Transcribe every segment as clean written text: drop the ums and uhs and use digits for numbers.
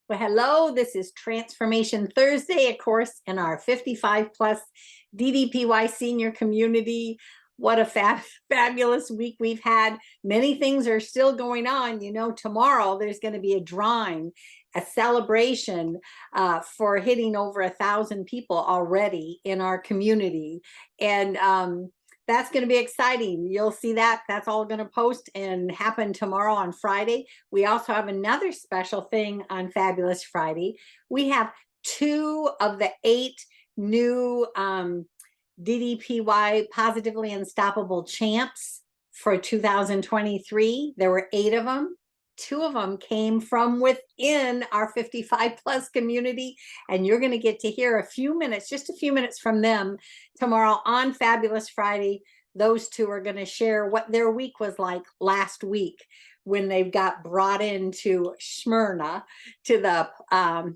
Well, hello, this is Transformation Thursday, of course, in our 55 plus DDPY senior community. What a fabulous week we've had. Many things are still going on. You know, tomorrow there's going to be a drawing, a celebration for hitting over 1,000 people already in our community. And that's going to be exciting. You'll see that. That's all going to post and happen tomorrow on Friday. We also have another special thing on Fabulous Friday. We have 2 of the 8 new DDPY Positively Unstoppable champs for 2023. There were 8 of them. 2 of them came from within our 55 plus community, and you're going to get to hear just a few minutes from them tomorrow on Fabulous Friday. Those 2 are going to share what their week was like last week when they got brought into Smyrna to the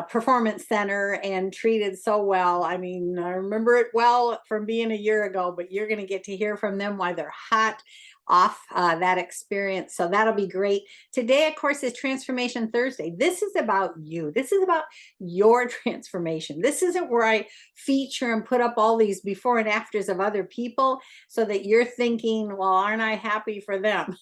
Performance Center and treated so well. I mean, I remember it well from being a year ago, but you're going to get to hear from them while they're hot off that experience. So that'll be great. Today, of course, is Transformation Thursday. This is about you. This is about your transformation. This isn't where I feature and put up all these before and afters of other people so that you're thinking, well, aren't I happy for them?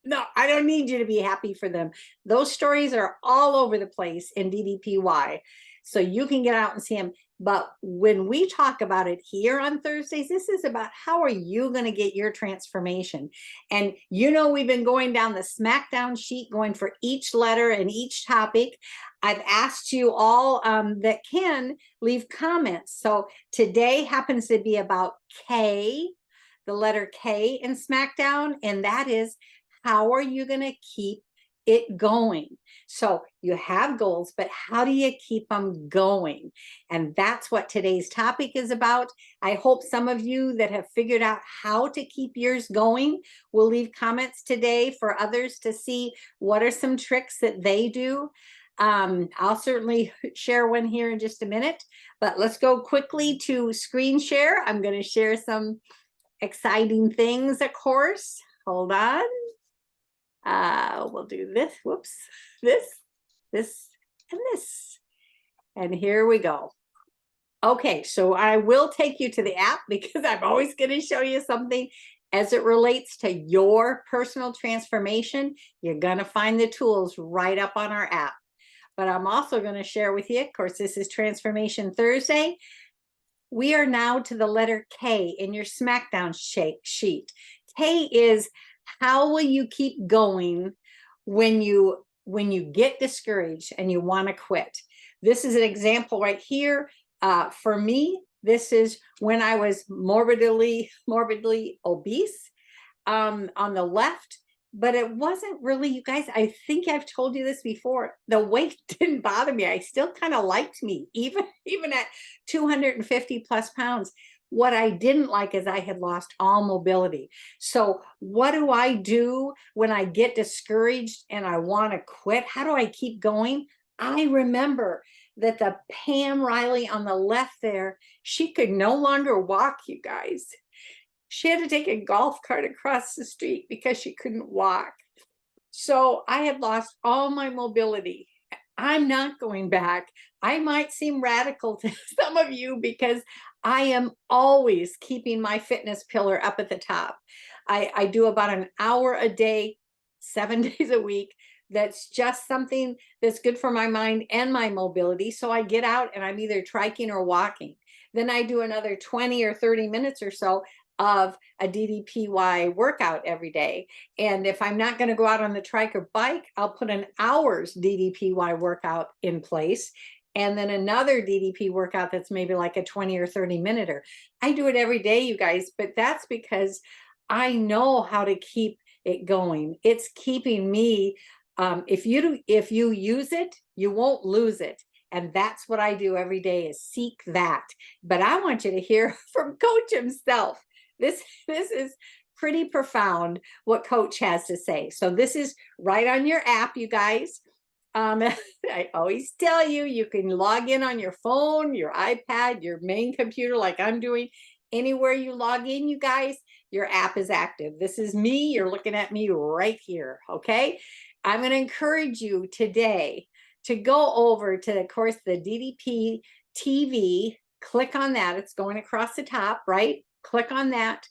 No, I don't need you to be happy for them. Those stories are all over the place in DDPY. So you can get out and see them. But when we talk about it here on Thursdays, this is about how are you going to get your transformation? And you know, we've been going down the SmackDown sheet, going for each letter and each topic. I've asked you all that can leave comments. So today happens to be about K, the letter K in SmackDown, and that is, how are you going to keep it going? So you have goals, but how do you keep them going? And that's what today's topic is about. I hope some of you that have figured out how to keep yours going will leave comments today for others to see what are some tricks that they do. I'll certainly share one here in just a minute, but let's go quickly to screen share. I'm going to share some exciting things, of course. Hold on. We'll do this, whoops, this, and this. And here we go. Okay, so I will take you to the app because I'm always going to show you something as it relates to your personal transformation. You're going to find the tools right up on our app. But I'm also going to share with you, of course, this is Transformation Thursday. We are now to the letter K in your SmackDown sheet. K is, how will you keep going when you get discouraged and you want to quit? This is an example right here. For me, this is when I was morbidly obese on the left, but it wasn't really, you guys, I think I've told you this before, the weight didn't bother me. I still kind of liked me, even at 250 plus pounds. What I didn't like is I had lost all mobility. So what do I do when I get discouraged and I want to quit? How do I keep going? I remember that the Pam Riley on the left there, she could no longer walk, you guys. She had to take a golf cart across the street because she couldn't walk. So I had lost all my mobility. I'm not going back. I might seem radical to some of you because I am always keeping my fitness pillar up at the top. I do about an hour a day, 7 days a week. That's just something that's good for my mind and my mobility. So I get out and I'm either triking or walking. Then I do another 20 or 30 minutes or so of a DDPY workout every day. And if I'm not going to go out on the trike or bike, I'll put an hour's DDPY workout in place. And then another DDP workout that's maybe like a 20 or 30 minute. I do it every day, you guys, but that's because I know how to keep it going. It's keeping me, if you use it, you won't lose it. And that's what I do every day, is seek that. But I want you to hear from Coach himself. This is pretty profound what Coach has to say. So this is right on your app, you guys. I always tell you, you can log in on your phone, your iPad, your main computer, like I'm doing. Anywhere you log in, you guys, your app is active. This is me. You're looking at me right here. Okay. I'm going to encourage you today to go over to, of course, the DDP TV. Click on that. It's going across the top, right? Click on that.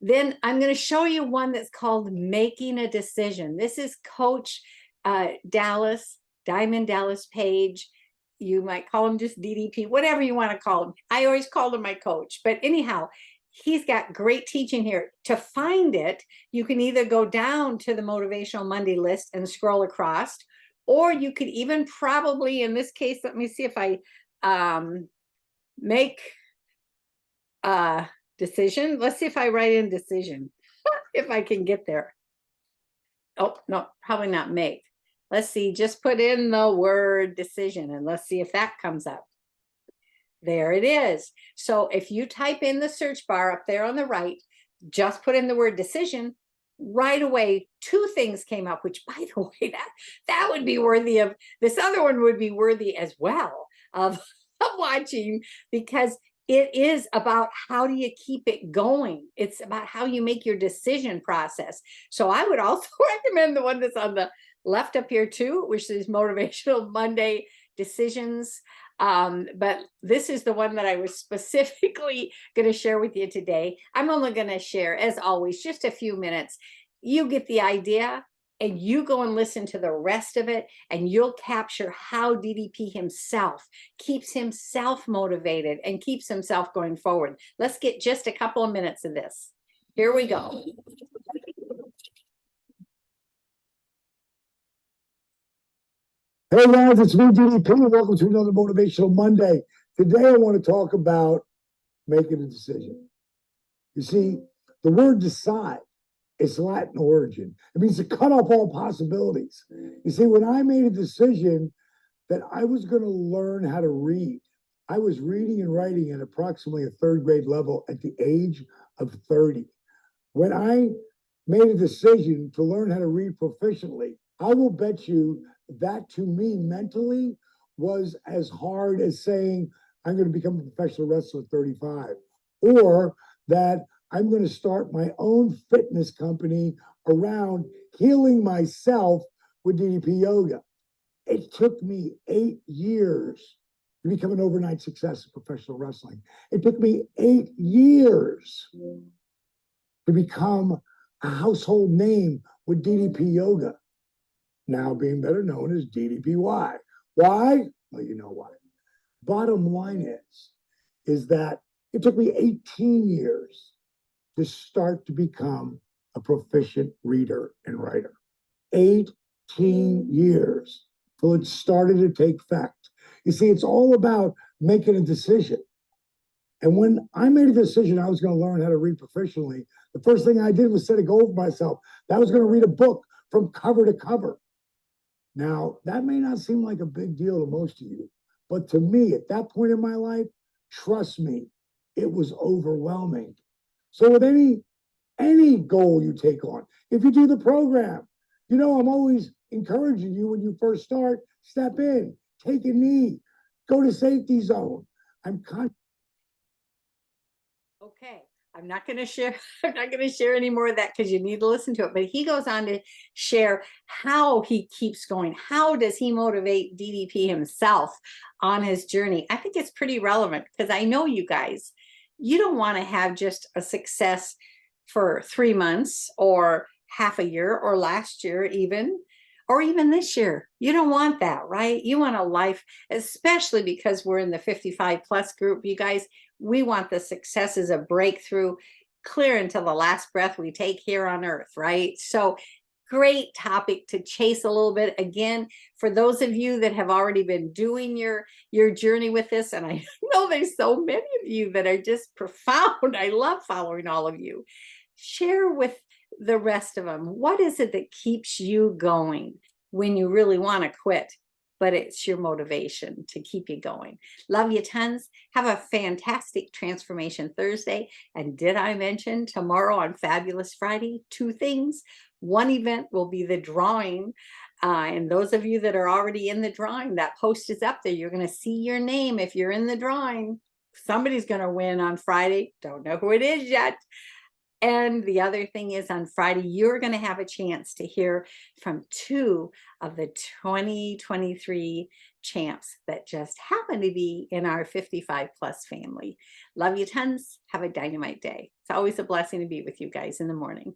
Then I'm going to show you one that's called Making a Decision. This is Coach Dallas, Diamond Dallas Page. You might call him just DDP, whatever you want to call him. I always called him my coach. But anyhow, he's got great teaching here. To find it, you can either go down to the Motivational Monday list and scroll across, or you could even probably, in this case, let me see if I make a decision. Let's see if I write in decision, if I can get there. Oh, no, probably not make. Let's see, just put in the word decision and let's see if that comes up. There it is. So if you type in the search bar up there on the right, just put in the word decision, right away, two things came up, which, by the way, that would be worthy of, this other one would be worthy as well of watching, because it is about how do you keep it going. It's about how you make your decision process. So I would also recommend the one that's on the left up here too, which is Motivational Monday Decisions. But this is the one that I was specifically going to share with you today. I'm only going to share, as always, just a few minutes. You get the idea, and you go and listen to the rest of it, and you'll capture how DDP himself keeps himself motivated and keeps himself going forward. Let's get just a couple of minutes of this. Here we go. Hey guys, it's me, DDP. Welcome to another Motivational Monday. Today I want to talk about making a decision. You see, the word decide is Latin origin. It means to cut off all possibilities. You see, when I made a decision that I was going to learn how to read, I was reading and writing at approximately a third grade level at the age of 30. When I made a decision to learn how to read proficiently, I will bet you that to me mentally was as hard as saying I'm going to become a professional wrestler at 35, or that I'm going to start my own fitness company around healing myself with DDP yoga. It took me 8 years to become an overnight success in professional wrestling. It took me 8 years to become a household name with DDP yoga, now being better known as DDPY. Why? Well, you know why. Bottom line is that it took me 18 years to start to become a proficient reader and writer. 18 years till it started to take effect. You see, it's all about making a decision. And when I made a decision I was going to learn how to read proficiently, the first thing I did was set a goal for myself that I was going to read a book from cover to cover. Now, that may not seem like a big deal to most of you, but to me, at that point in my life, trust me, it was overwhelming. So with any goal you take on, if you do the program, you know, I'm always encouraging you when you first start, step in, take a knee, go to safety zone. Okay. I'm not going to share. I'm not going to share any more of that because you need to listen to it. But he goes on to share how he keeps going. How does he motivate DDP himself on his journey? I think it's pretty relevant because I know you guys, you don't want to have just a success for 3 months or half a year or last year even, or even this year. You don't want that, right? You want a life, especially because we're in the 55 plus group, you guys. We want the successes of breakthrough clear until the last breath we take here on earth, right? So great topic to chase a little bit. Again, for those of you that have already been doing your journey with this, and I know there's so many of you that are just profound. I love following all of you. Share with the rest of them. What is it that keeps you going when you really want to quit? But it's your motivation to keep you going. Love you tons. Have a fantastic Transformation Thursday. And did I mention tomorrow on Fabulous Friday, 2 things. One event will be the drawing. And those of you that are already in the drawing, that post is up there. You're going to see your name if you're in the drawing. Somebody's going to win on Friday. Don't know who it is yet. And the other thing is on Friday, you're going to have a chance to hear from 2 of the 2023 champs that just happen to be in our 55 plus family. Love you tons. Have a dynamite day. It's always a blessing to be with you guys in the morning.